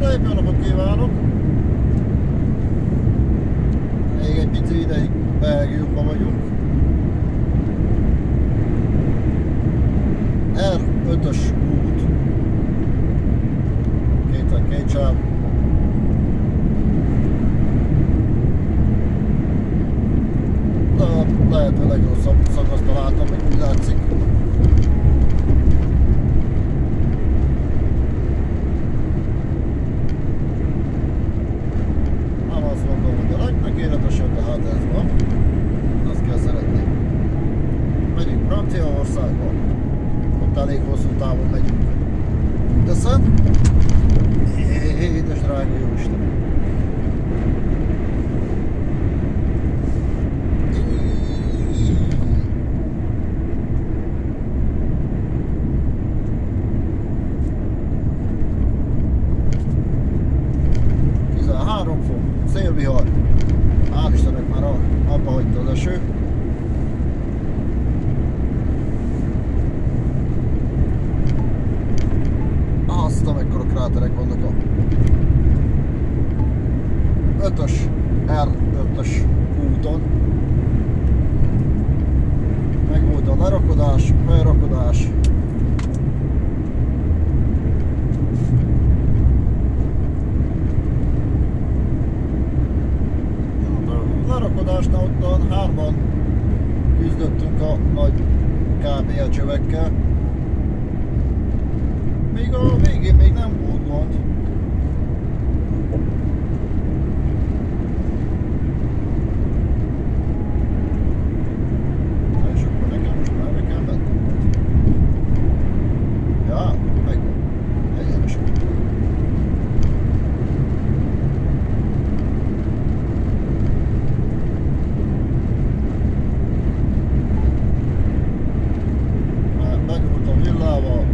Szép jó napot kívánok! Még egy pici ideig Belgiumban vagyunk. R5-ös út. Két sáv. Lehet a legrosszabb szakaszt találtam, meg úgy látszik. Nem azt mondom, hogy a legtökéletesebb, de hát ez van. Azt kell szeretni. Megyünk Franciaországba. Ott elég hosszú távon megyünk. Mindesen. Édes drága jóisten. Szélvihar. Hál' Istennek már abba hagyta az eső. Azt a mekkora kráterek vannak a 5-ös, R5-ös úton. Meg volt a lerakodás, felrakodás. Lerakodásnál ottan hárman küzdöttünk a nagy KBL csövekkel. Még a végén még nem volt gond. És akkor nekem most már kell menni. Ja, megvan. Egyenes.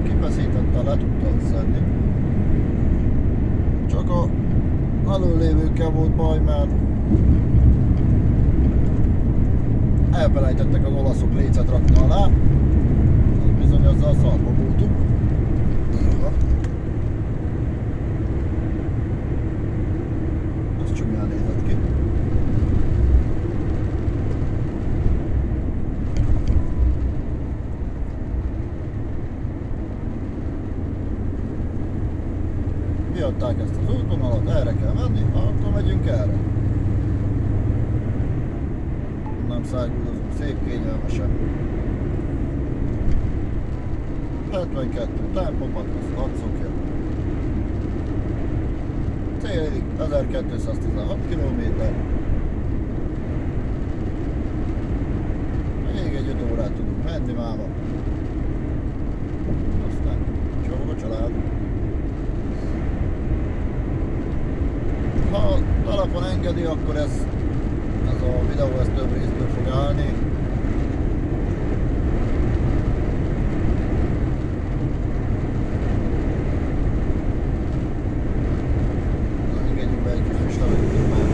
Kifeszítette, le tudtam szedni. Csak a előlévőkkel volt baj, mert elfelejtettek az olaszok lécet rakni alá. Bizony azzal szarba voltunk. Ez csúnyán nézett ki. Kiadták ezt az útvonalat, erre kell menni, akkor megyünk erre. Nem száguldozunk, szép kényelmesen. 72 tempomat, azt látszokja. Célig 1216 km. Még egy 5 órát tudunk menni máma. Aztán csomag a család. Ha a telefon engedi, akkor ez a videó több részből fog állni. Na, engedjünk be egy kis friss levegőt már.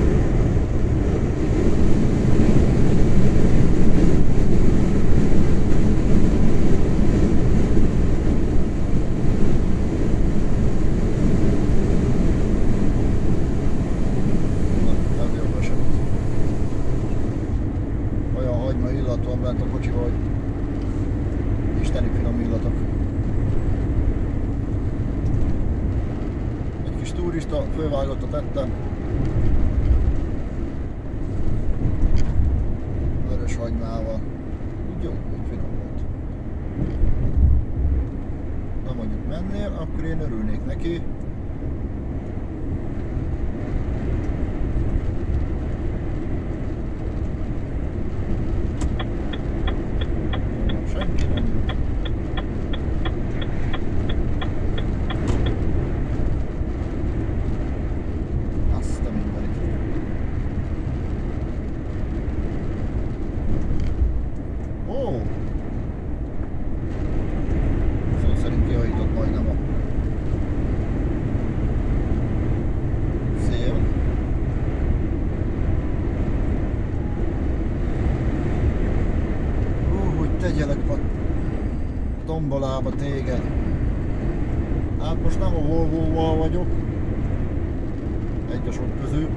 Illat van bent a kocsiba, hogy isteni finom illatok. Egy kis turista fölvágottat ettem. Vörös hagymával. Úgy jó, úgy finom volt. Ha mondjuk mennél, akkor én örülnék neki. Szó szerint kihajított majdnem a szél. Hogy tegyelek a tombolába téged. Hát most nem a Volvo-val vagyok, egy a sok közül,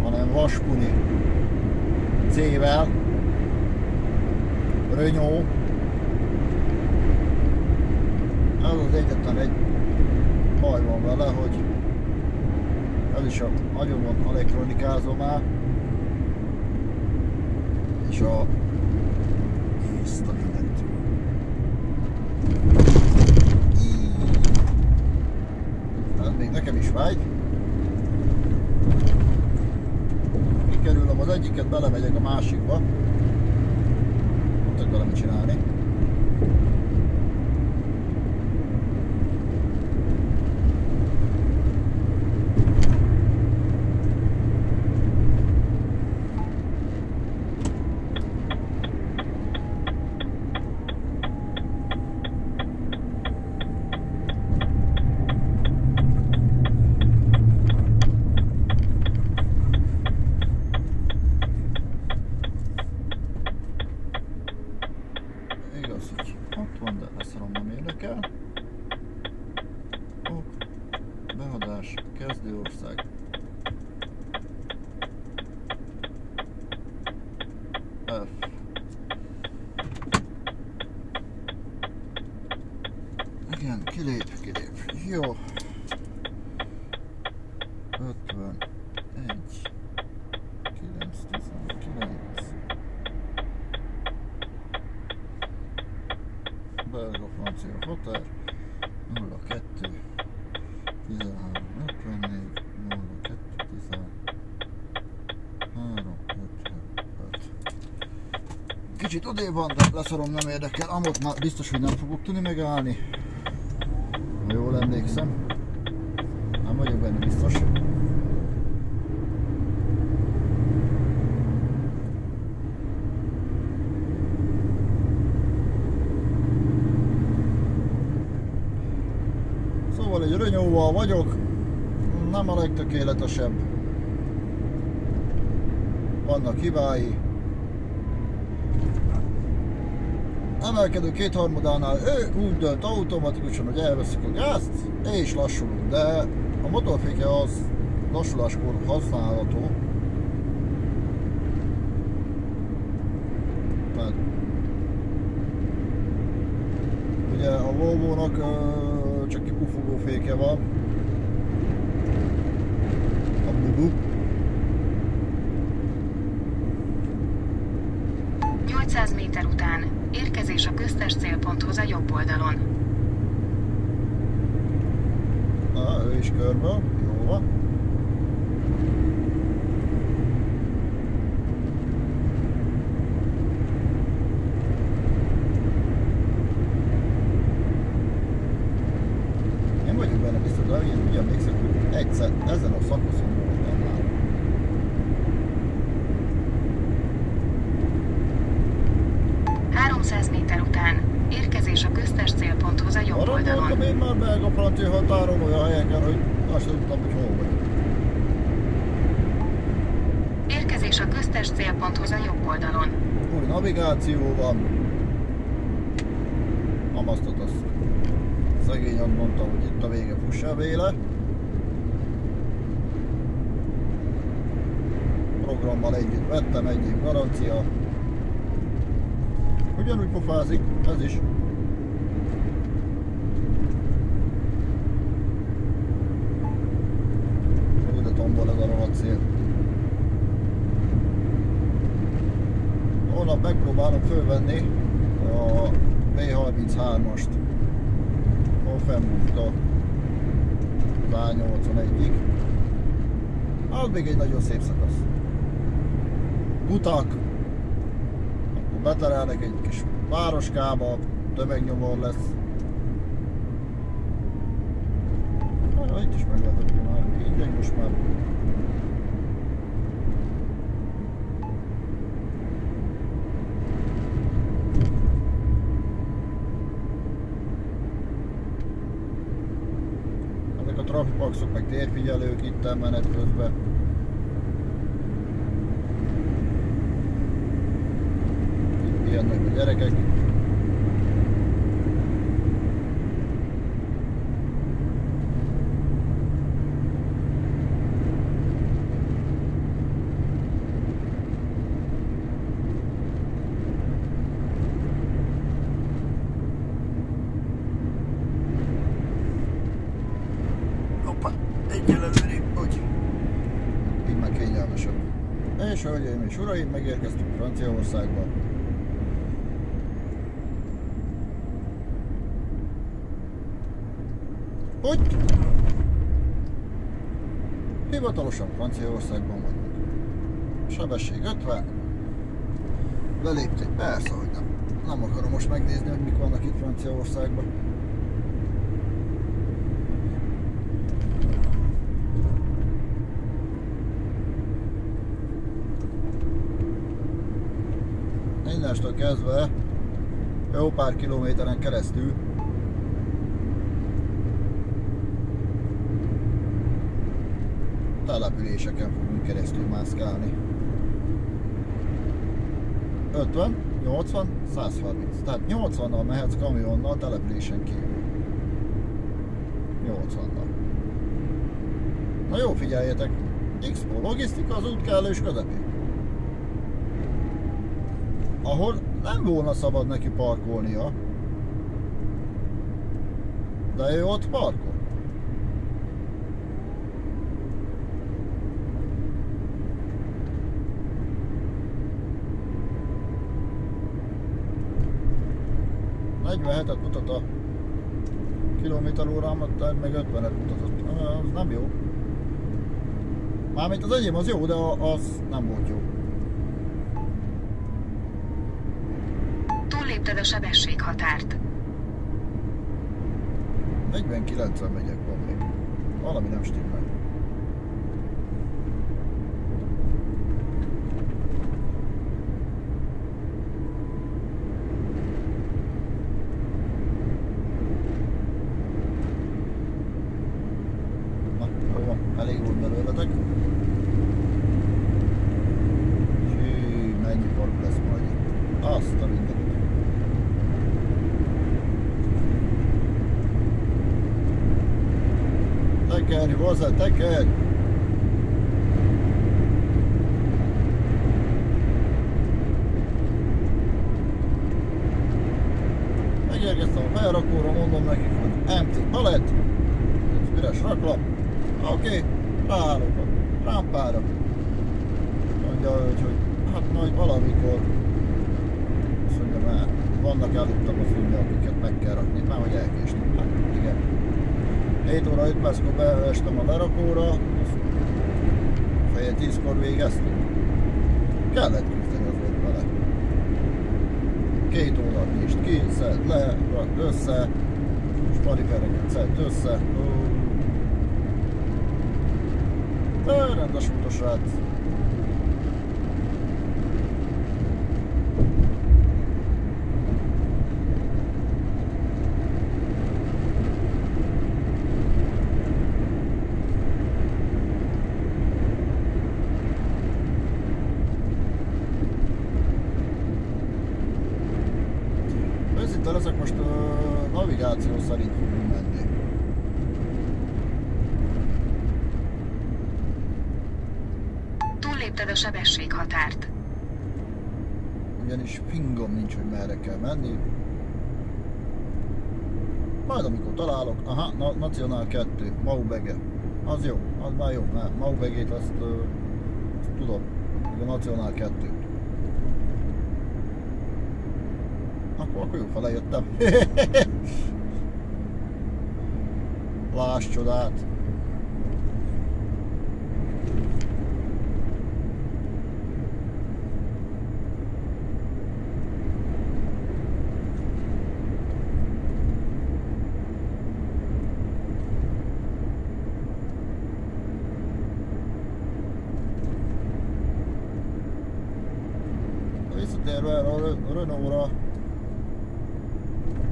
hanem Vaspuni C-vel, Renault. Ez az egyetlen egy baj van vele, hogy ez is nagyon van elektronikázom már, és ezt a mindent. Ez még nekem is vágy. Kikerülöm az egyiket, belemegyek a másikba. Nem tudok vele mit csinálni. Kezdőország. F. Igen, kilép. Jó. 51. 919. Belga, francia határ. 02. 13, 54, 02, 13, 55. Kicsit odébb van, de leszarom, nem érdekel. Amott már biztos, hogy nem fogok tudni megállni. Ha jól emlékszem. Nem vagyok benne biztos. Szóval egy Renault-val vagyok, nem a legtökéletesebb. Vannak hibái. Emelkedő kétharmadánál ő úgy dönt automatikusan, hogy elveszik a gázt, és lassulunk, de a motorféke az lassuláskor használható. Tehát, ugye a Volvo-nak csak kipufogó féke van. A bubu. 800 méter után érkezés a köztes célponthoz a jobb oldalon. Na, ő is körből. Jó van. Én vagyok benne biztos, de én úgy emlékszem, hogy egyszer ezen a szakaszon voltam már. Méter után érkezés a köztes célponthoz a jobb arra oldalon. voltam én már belga-francia határon olyan helyeken, hogy azt sem tudtam, hogy hol vagyok. Érkezés a köztes célponthoz a jobb oldalon. Új navigáció van. Amaztat azt. Szegény azt mondta, hogy itt a vége, fussa véle. Programmal együtt vettem, egy év garancia. Ugyanúgy pofázik, ez is. Ide tombol ez a rohadt szél. Holnap megpróbálom fölvenni a B33-ast. Hol fennbújt a A81-ig. Az még egy nagyon szép szakasz. Kutak. Beterelnek egy kis városkába, tömegnyomor lesz. Itt is meg lehet adni már, így most már. Ezek a trafipaxok meg térfigyelők itt menet közben. Jönnek a gyerekek. Egyelőre, hogy így már kényelmesebb. És hölgyeim és uraim, megérkeztünk Franciaországba. Hogy? Hivatalosan Franciaországban vagyunk. Sebesség 50. Belépték? Persze, hogy nem. Nem akarom most megnézni, hogy mik vannak itt Franciaországban. Innentől kezdve jó pár kilométeren keresztül településeken fogunk keresztül mászkálni. 50, 80, 130. Tehát 80-nal mehetsz kamionnal településen kívül. 80-nal. Na jó, figyeljetek! Expo logisztika az út kellős közepén. Ahol nem volna szabad neki parkolnia, de ő ott parkol. ...47-et mutat a kilométer-órán, meg 50-et mutatott. Az nem jó. Mármint az enyém az jó, de az nem volt jó. Túllépted a sebességhatárt. 49-en megyek, van még. Valami nem stimmel. Na, jó van, elég volt belőletek. Hű, mennyi park lesz majd itt. Azt a mindenit. Tekerj hozzá, tekerj! Megérkeztem a felrakóra, mondom nekik, hogy empty pallet, ez üres raklap. Oké, ráállok a rámpára. Mondja, hogy hát majd valamikor, azt mondja, már vannak előttem a filmje, akiket meg kell rakni, már hogy elkéstem. Hát igen. 7 óra 5 perckor beestem a lerakóra, feje 10-kor végeztünk. Kellett küzdeni az volt vele. 2 óra nyist ki, szed le, rakd össze, sparifereket szed össze. De rendes út a srác. Ezek most navigáció szerint fogunk menni. Túllépted a sebességhatárt. Ugyanis fingom nincs, hogy merre kell menni. Majd amikor találok, aha, Nacionál 2, Maubege. Az jó, az már jó, Maubegét azt tudom, a Nacionál 2. Akkor jó fele jöttem. Láss csodát! Visszatérve erre a Renault-ra,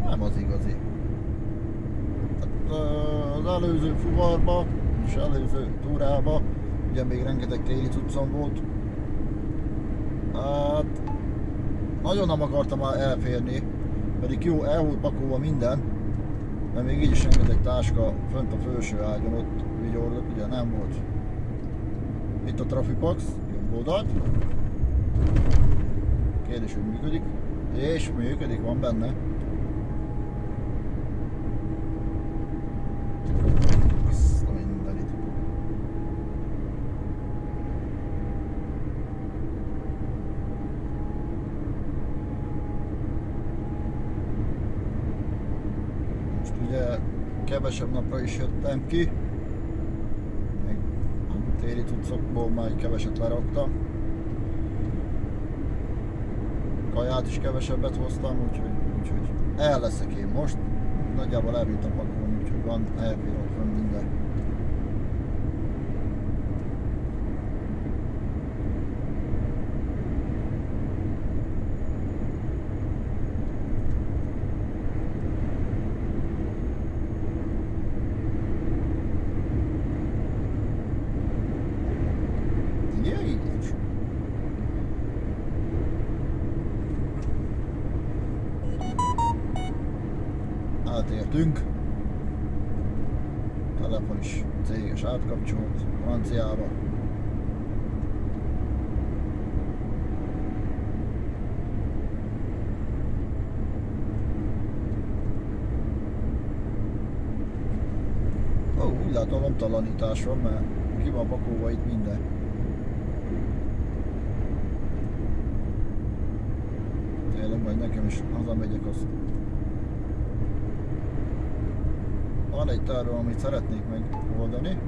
nem az igazi. Az előző fuvarba és előző túrába ugye még rengeteg téli cuccom volt. Hát nagyon nem akartam már elférni, pedig jó, el volt pakolva minden, de még így is rengeteg táska fönt a felső ágyon ott vigyorgott, ugye nem volt. Itt a Trafipax, jobb oldalt. Kérdés, hogy működik. És működik, van benne. Azt a mindenit. kevesebb napra is jöttem ki. Még téli cuccokból már keveset leraktam. Kaját is kevesebbet hoztam, úgyhogy el leszek én most. Nagyjából elvittem pakolni, úgyhogy van elbírok van minden. Átértünk. A telefon is céges átkapcsolt Franciába. Úgy látom, lomtalanítás van, mert ki van pakolva itt minden. Tényleg majd nekem is hazamegyek, azt van egy terve, amit szeretnék megoldani.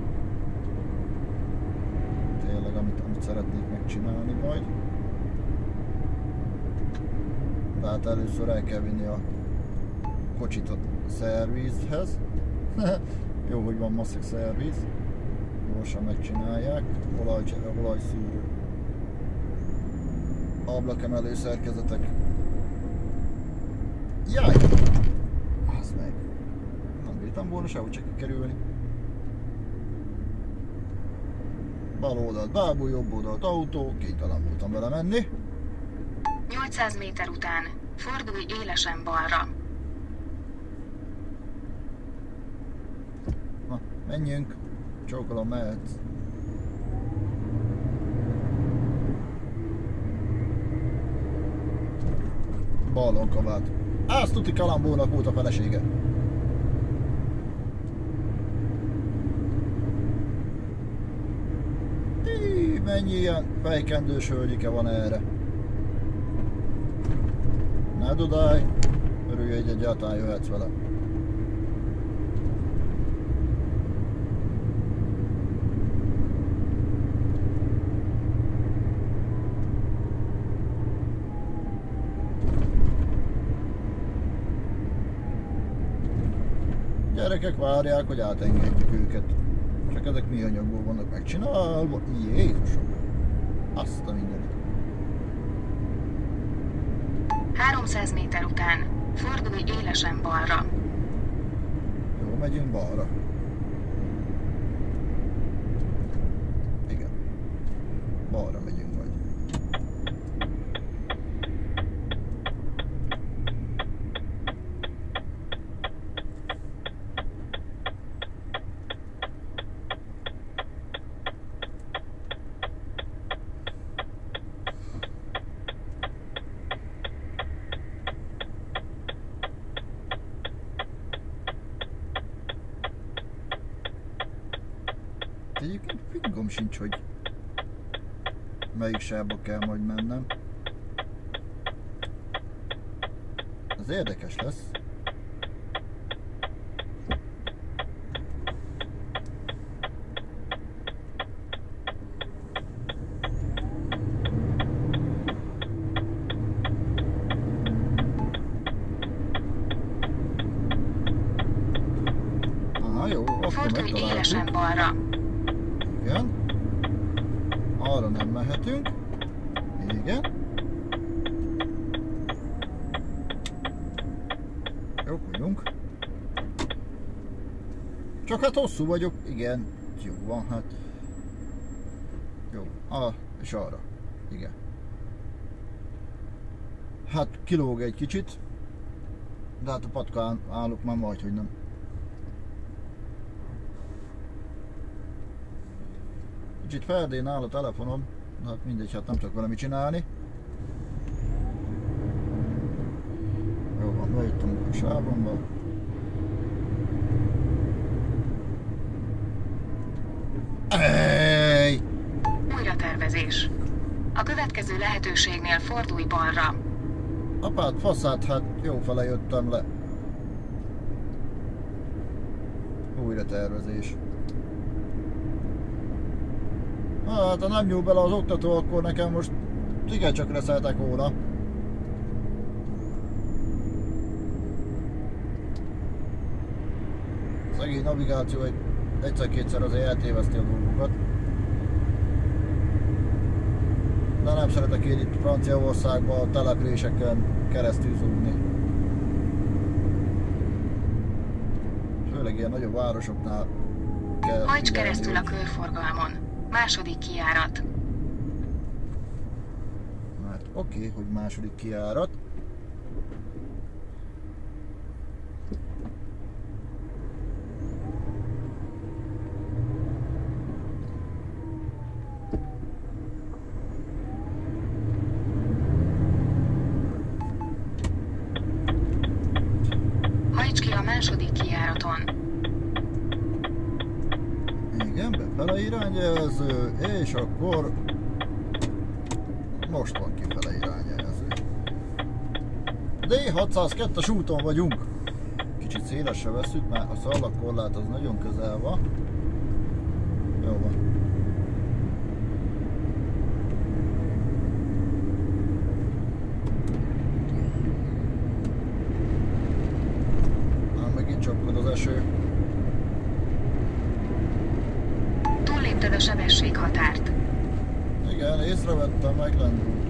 Tényleg, amit szeretnék megcsinálni majd. Tehát először el kell vinni a kocsit a szervizhez. Jó, hogy van maszek szerviz. Gyorsan megcsinálják. Olajcsere, olajszűrő. Ablakemelő szerkezetek. Jaj! Az meg. Nem bírtam volna sehogy csak kikerülni. Bal oldalt bábú, jobb oldalt autó, kénytelen voltam vele menni. 800 méter után fordulj élesen balra. Na, menjünk. Csókolom, mehetsz. Ballon kabát. Azt tuti Kalambónak volt a felesége. Mennyi ilyen fejkendős hölgyike van erre. Ne dudálj, örülj, hogy egyáltalán jöhetsz vele. Gyerekek várják, hogy átengedjük őket. Csak ezek mi anyagból vannak megcsinálva. Jézusom! Azt a mindenit. 300 méter után fordulj élesen balra. Jó, megyünk balra. Igen. Balra megyünk majd. Egyébként fingom sincs, hogy melyik sávba kell majd mennem. Ez érdekes lesz. Aha, jó, akkor Fordulj élesen megtaláltuk. balra. Igen. Arra nem mehetünk. Igen. Jó, vagyunk. Csak hát hosszú vagyok. Igen. Jó van, hát. Jó. És arra. Igen. Hát kilóg egy kicsit. De hát a patkán állok már majd, hogy nem. Kicsit Ferdén áll a telefonom, hát mindegy, hát nem tudok vele mit csinálni. Jó van, bejöttem a sávomba. Ej! Újra tervezés. A következő lehetőségnél fordulj balra. Apát, faszát, hát jó fele jöttem le. újra tervezés. Hát, ha nem nyúl bele az oktató, akkor nekem most igencsak reszeltek volna. Szegény navigáció egyszer-kétszer azért eltéveszti a dolgokat. De nem szeretek én itt Franciaországban a településeken keresztül zúgni. Főleg ilyen nagyobb városoknál kell. Hajts keresztül a körforgalmon. Második kijárat. Hát oké, hogy második kijárat. Hajts ki a második kijáraton. Igen, befele irányjelző, és akkor most van kifele irányjelző. D602-es úton vagyunk. Kicsit szélesre veszük, mert a szalagkorlát az nagyon közel van. Jó van. Megint csapkod az eső. Túllépted a sebességhatárt. Igen, észrevettem, meglendültünk.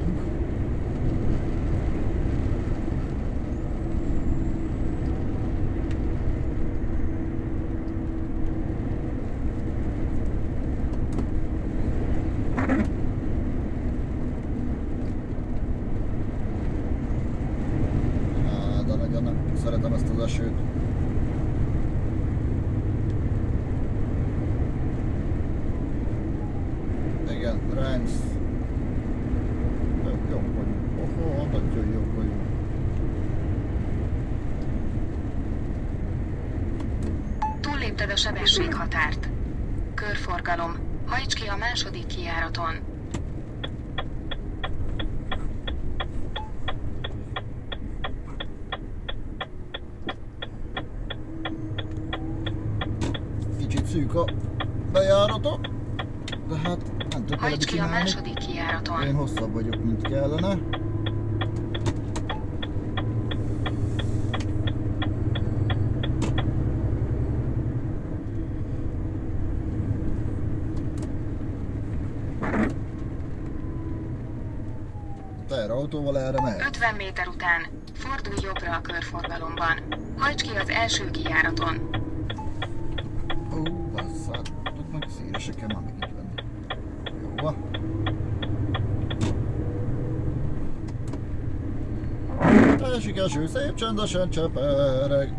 De nagyon nem szeretem ezt az esőt. Igen, Reims. Jobb vagyunk. Nagyon jobb vagyunk. Túllépted a sebességhatárt. Körforgalom. Hajts ki a második kijáraton. Kicsit szűk a bejáratok, de hát nem tudok Hajts ki a csinálni. második kijáraton. Én hosszabb vagyok, mint kellene. Teherautóval erre mehet. 50 méter után fordulj jobbra a körforgalomban. Hajts ki az első kijáraton. Ó, basszát, ott meg szélesre kell már megint venni. Jó van. Esik eső, szép csendesen csepereg.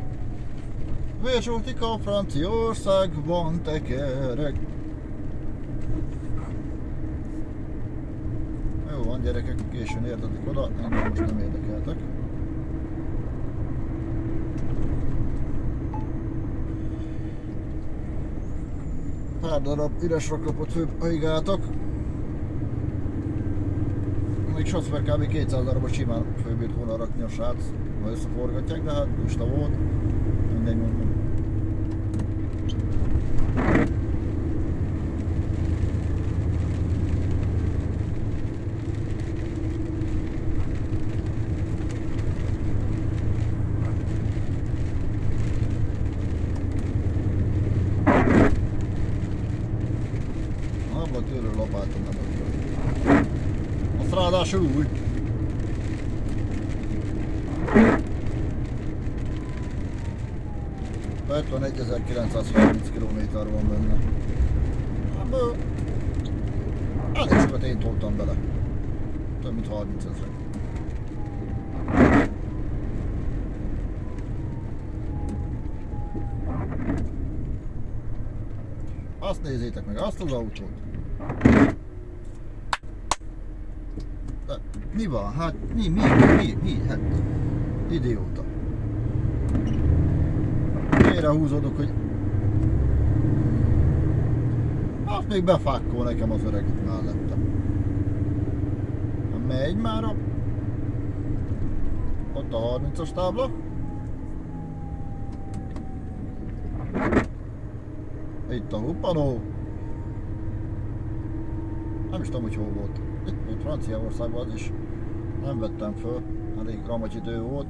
Vérsultika Franciaországban tekereg. Jó van gyerekek, későn értetek oda, engem most nem érdekeltek. Pár darab üres raklapot főhajgáltak. Még sokszor kb. 200 darabot simán főbírt volna rakni a srác, ha összeforgatják, de hát lusta volt. Mindegy, mondom. Abban tőle lapátom nem adja. Azt ráadásul úgy. A 71.930 km van benne. Ebből elég sokat én toltam bele. Több mint 30 000. Azt nézzétek meg, azt az autót. De mi van? Hát mi? Hát idióta. Mire húzódok, hogy azt még befákkol nekem az öreg itt mellettem. Megy már a... ott a 30-as tábla. Itt a huppanó. Nem is tudom, hogy hol volt. Itt volt Franciaországban, az is nem vettem föl. Elég ramagy idő volt.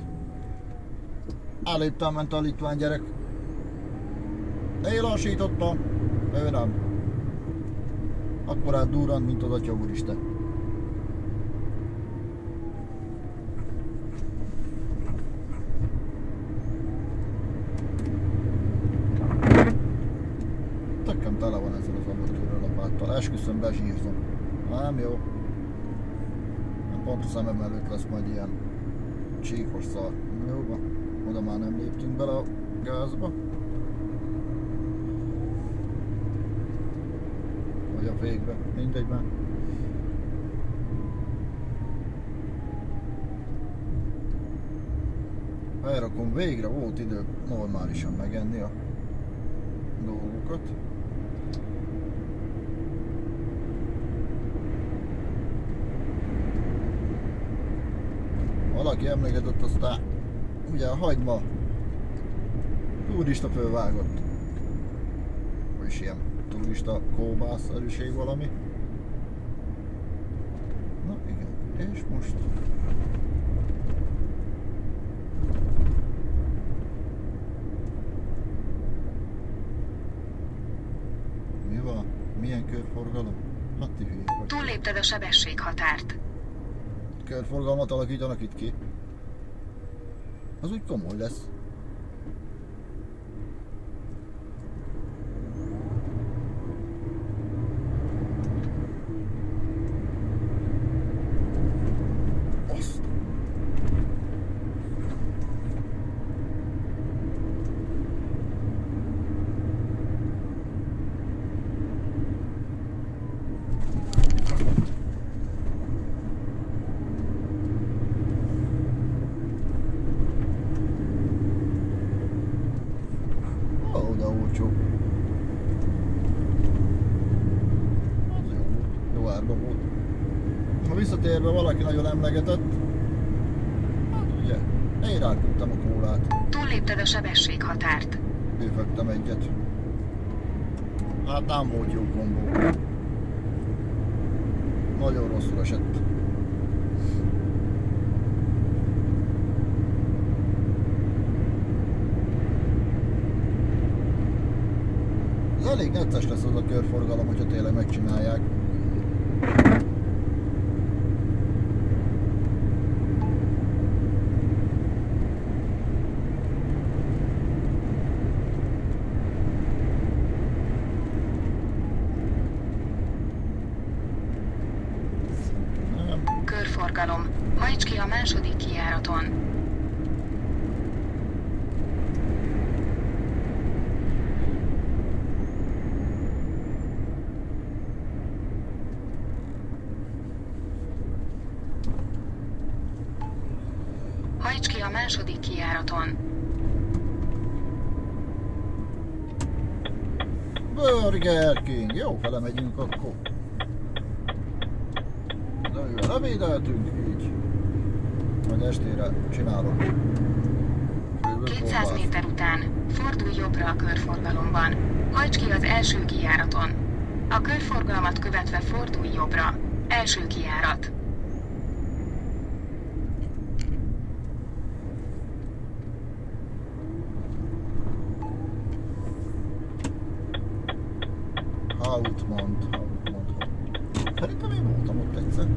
Eléptem, ment a litván gyerek. Én lassítottam, ő nem. Akkorát durrant, mint az Atya Úristen. Tökkem tele van ezzel az amatőr lapáttal. Esküszöm, bezsírzom. Nem jó. Pont a szemem előtt lesz majd ilyen csíkos szar. Jó van. Oda már nem léptünk bele a gázba. Vagy a végbe. Mindegy már. Elrakom, végre volt idő normálisan megenni a dolgokat. Valaki emlegetett aztán, ugye a hagyma turista fölvágott. Vagyis ilyen turista kóbászerűség valami. Na igen, és most mi van? Milyen körforgalom? Hát ti hülyék vagy. Túllépted a sebességhatárt. Körforgalmat alakítanak itt ki. Az úgy komoly lesz. Azt. Olcsó. Az jó volt. Jó árban volt. Ha visszatérve valaki nagyon emlegetett, hát ugye, én ráküldtem a kólát. Túllépted a sebességhatárt. Bőfögtem egyet. Hát nem volt jó kombó. Nagyon rosszul esett. Elég necces lesz az a körforgalom, hogyha tényleg megcsinálják. Körforgalom. Hajts ki a második kijáraton. Hajts ki a második kijáraton. Burger King! Jó, fele megyünk akkor. De mivel ebédeltünk így, majd estére csinálok. 200 méter után fordulj jobbra a körforgalomban. Hajts ki az első kijáraton. A körforgalmat követve fordulj jobbra. Első kijárat. Hautmond. Szerintem én voltam ott egyszer.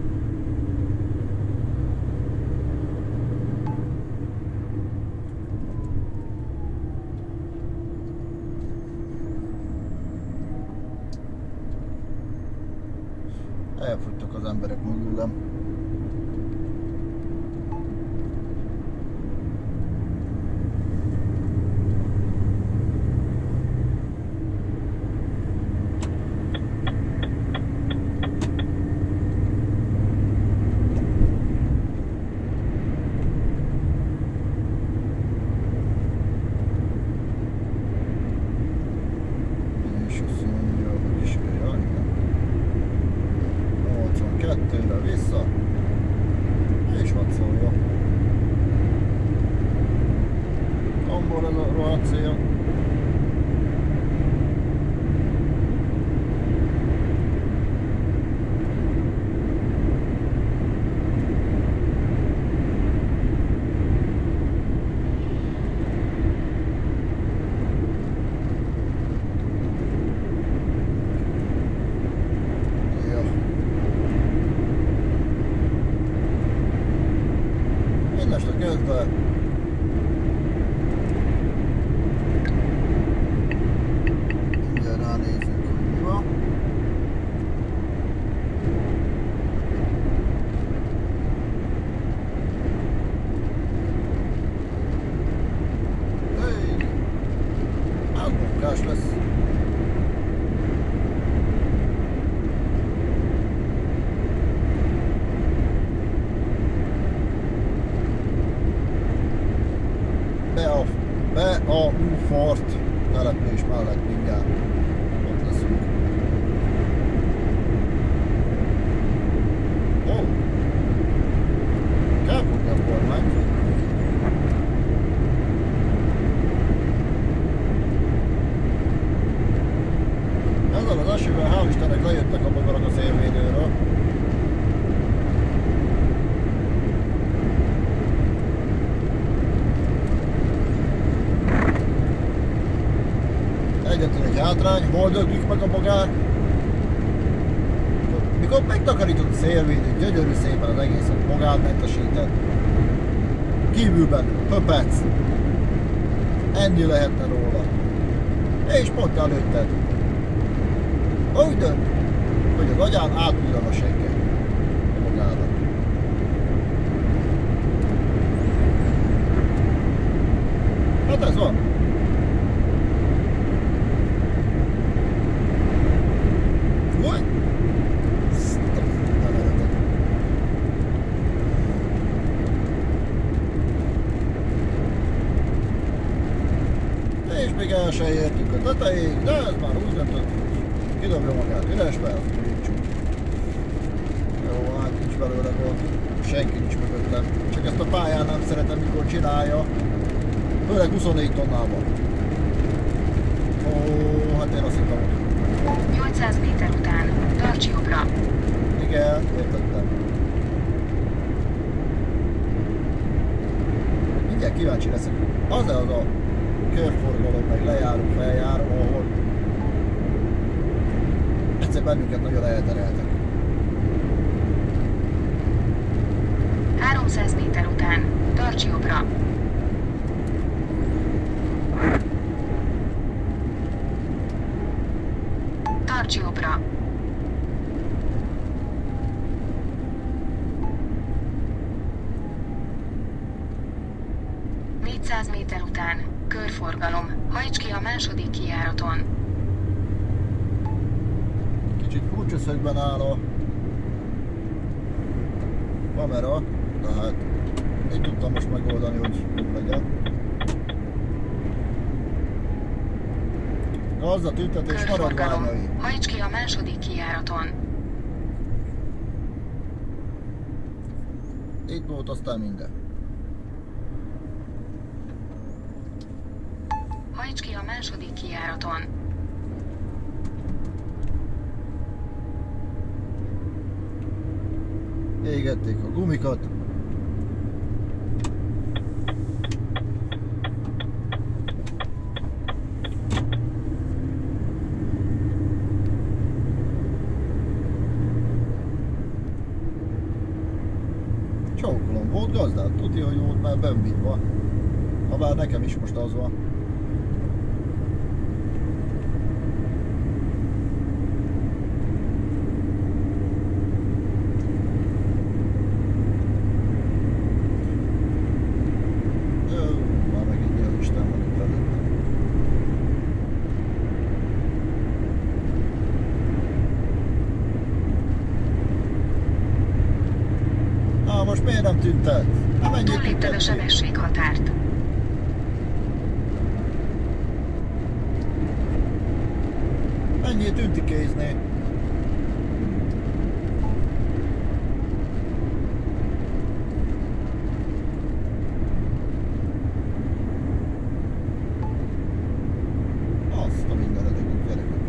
Elfogytak az emberek mögülem. És azt mondja, hogy is olyan, 82-re vissza. Fort település mellett mindjárt ott leszünk. Ó! Elfogja a kormányt. Ezzel az esővel hál' Istennek lejöttek a bogarak a szélvédőről. Egyetlen egy hátrány, hol döglik meg a bogár? Mikor megtakarított a szélvédőt, gyönyörű szépen az egészet, bogármentesített. Kívülben höpec. Enni lehetne róla. És pont előtted. Úgy dönt, hogy az agyán átvillan a segge a bogárra. Hát ez van. Fúj! És még el se értünk a tetejéig, de ez már úgy döntött, kidobja magát üresbe, azt újítsuk. Jó, hát nincs belőle gond, senki nincs mögöttem. Csak ezt a pályán nem szeretem, mikor csinálja. Főleg 24 tonnában. Ó, hát én azt hittem, hogy... 800 méter után, tarts jobbra. Igen, értettem. Mindjárt kíváncsi leszek. Az-e az a körforgalom, meg lejáró, feljáró, ahol egyszer bennünket nagyon eltereltek. 300 méter után, tarts jobbra. Tarts jobbra. Méter után, körforgalom, hajts ki a második kijáraton. Kicsit kulcsösszögben áll a kamera, tehát így tudtam most megoldani, hogy jobb legyen. Gazda, tüntetés, maradványai. Hajts ki a második kijáraton. Itt volt aztán minden. Hajts ki a második kijáraton. Égették a gumikat. Csókolom, volt gazdát, tudja, hogy volt már bömbítva. Habár nekem is most az van. Most miért nem tüntet? Nem ennyit túllépted a sebességhatárt. Ennyit tüntikézni. Azt a mindenedeket, gyerekek.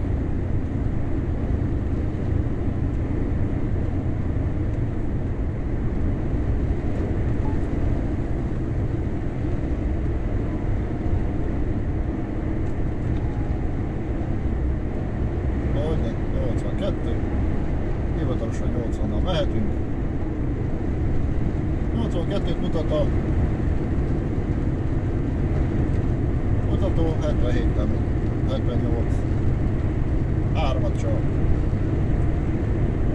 Hivatalosan 80-nal mehetünk. 82-t mutat a mutató, 77-tel még. 78. 3-at csak.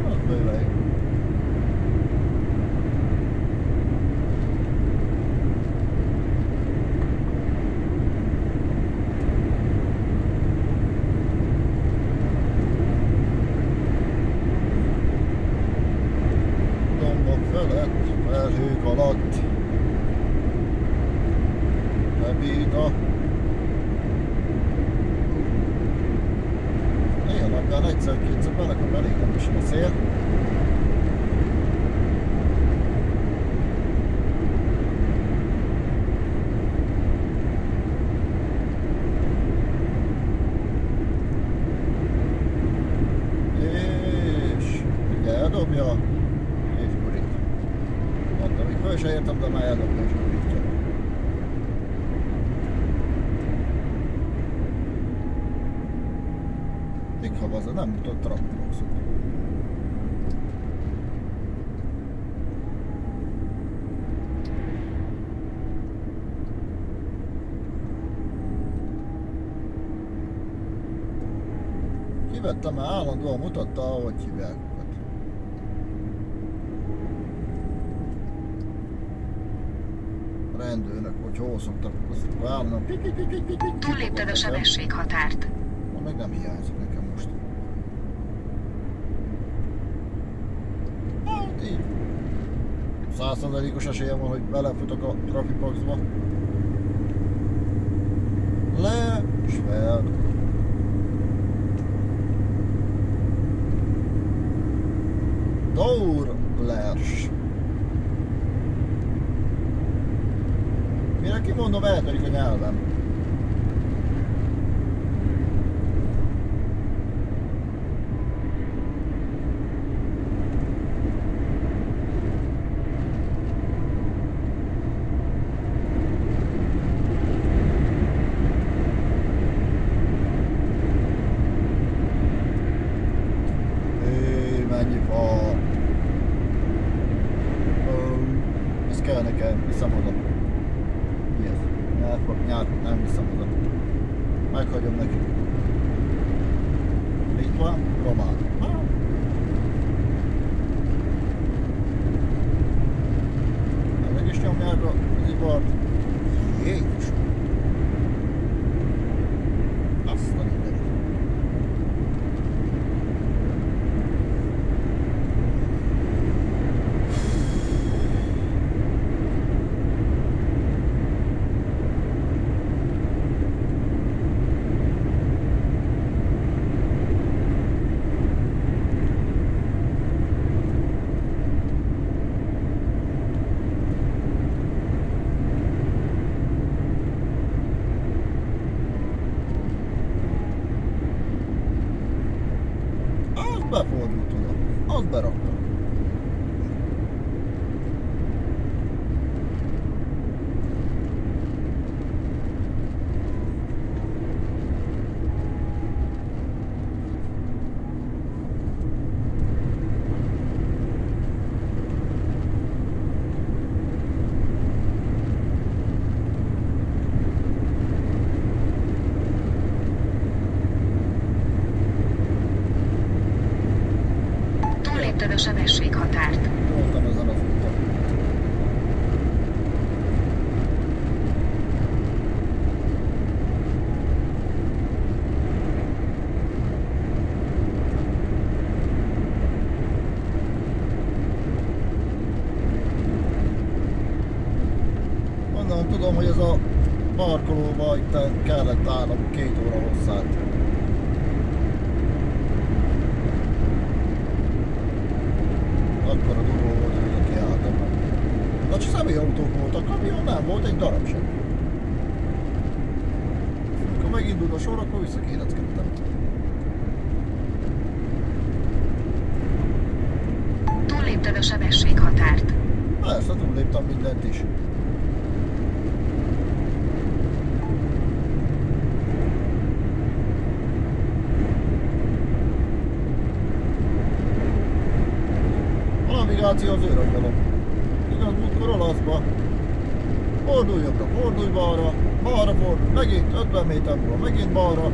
Az bőven. Felhők alatt bebít a Mivel egyszer-kétszer belekap elég rendesen a szél. És ugye eldobja, és gurít. Mondtam, még föl se értem, de már eldobja és gurítja. Még ha az nem mutat traktorozót. Kivettem, mert állandóan mutatta, ahogy hívják őket. Rendőrök, hogy hol szoktak, akkor állandóan Túllépted a sebességhatárt. Meg nem hiányzik nekem most. Hát így. 100%-os esélyem van, hogy belefutok a trafipaxba. Le, és fel. Daurlers. Mire kimondom, eltörik a nyelvem. Mennyi fa. Ez kell nekem, viszem oda. Mi ez? Nyárfok, nem viszem oda. Meghagyom nekik. Litva, román. Ezek is nyomják az ipart. Jézus! Azt a mindenit. Befordult oda. Azt beraktam. A sebességhatárt. Voltam ezen az úton. Onnan tudom, hogy ez a parkolóba itt kellett állnom 2 óra hosszát. Akkor a durvó volt, hogy oda kiálltam meg. De csak személyautók voltak, kamion nem volt egy darab sem. Amikor megindult a sor, akkor visszakéreckedtem. Túllépted a sebességhatárt. Persze, túlléptem mindent is. Navigáció az őragydalom. Igaz, múltkor olaszba. Fordulj jobbra, fordulj balra, balra fordulj, megint 50 méter múlva, megint balra,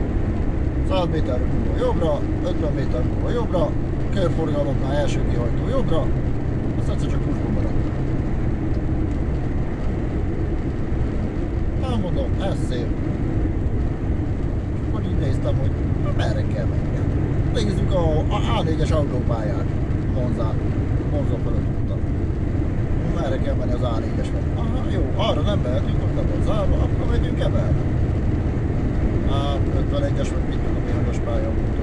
100 méter múlva jobbra, 50 méter múlva jobbra, körforgalomnál első kihajtó jobbra, azt egyszer csak húsba marad. Nem mondom, ez szép. Akkor így néztem, hogy merre kell menni. Nézzük a A4-es autópályát, Monza fölött utam. Merre kell menni az A4-es felé? Aha, jó, arra nem mehetünk, ott nem van zárva, akkor megyünk ebben. A51-es, vagy mit tudom én, hogy a spálya volt.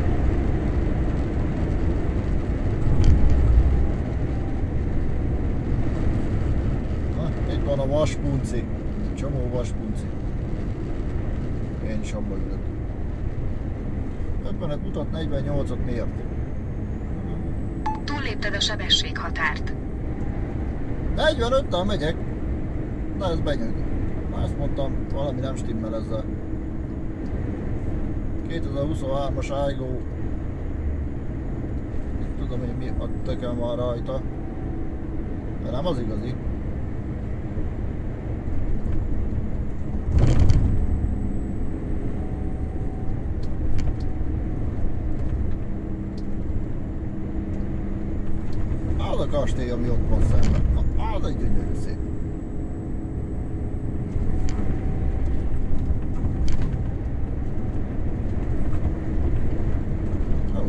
punci. Csomó vas punci. Én is abba ülök. 50-et mutat, 48-ot miért? Túllépted a sebességhatárt. 45-tel megyek. De ez benyög. Azt mondtam, valami nem stimmel ezzel. 2023-as Aygo. Tudom, hogy mi a tököm van rajta. De nem az igazi. Az a kastély, ami ott van szemben. Az egy gyönyörű szép.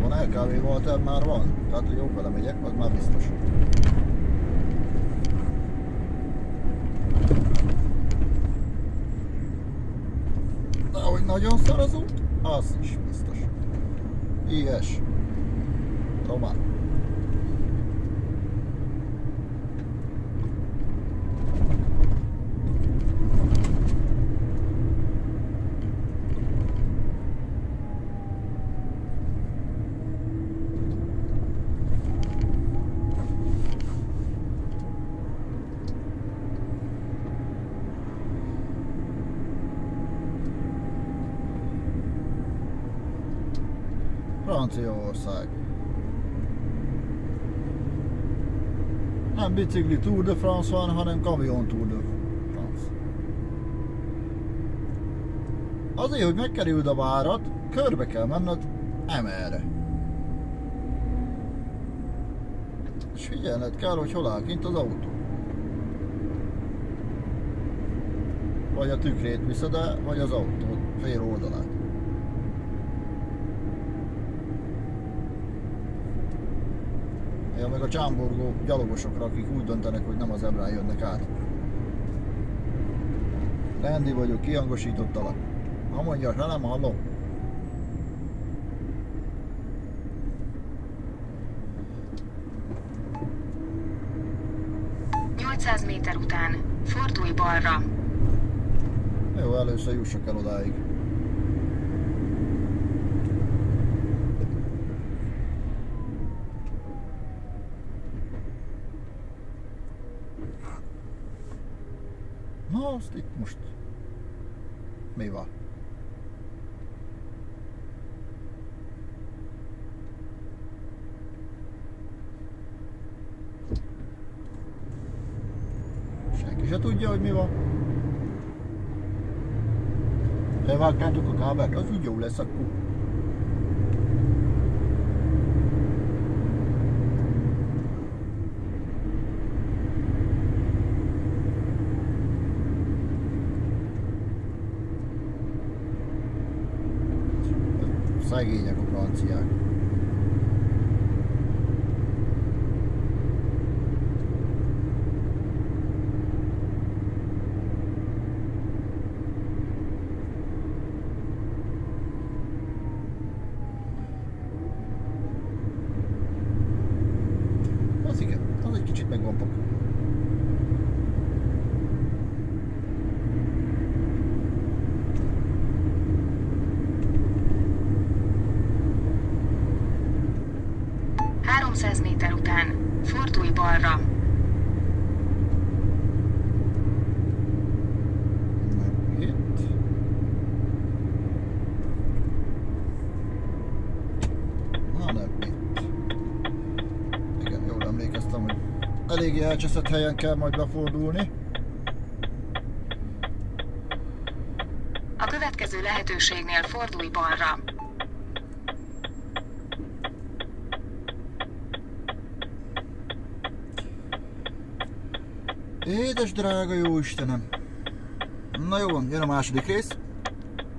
Van LKV Walter már van, tehát hogy jobb vele megyek, az már biztos. De hogy nagyon szar az út, az is biztos. Ilyes. Román. Franciaország. Nem bicikli Tour de France van, hanem kamion Tour de France. Azért, hogy megkerüld a várat, körbe kell menned emelre. És figyelned kell, hogy hol áll kint az autó. Vagy a tükrét viszed el, vagy az autó fél oldalát. Ja, meg a csámborgó gyalogosokra, akik úgy döntenek, hogy nem az zebrán jönnek át. Rendi vagyok, kihangosítottalak. Ha mondja, ha nem hallom. ...800 méter után fordulj balra. Jó, először jussak el odáig. Na, azt itt most mi van? Senki se tudja, hogy mi van. Levágtátok a kábelt, az úgy jó lesz akkor. Szegények a franciák. Az igen, az egy kicsit megvampok. Méter után fordulj balra. Itt. Na nem itt. Igen, jól emlékeztem, hogy eléggé elcseszett helyen kell majd befordulni. A következő lehetőségnél fordulj balra. Édes drága jó Istenem! Na jó van, jön a második rész.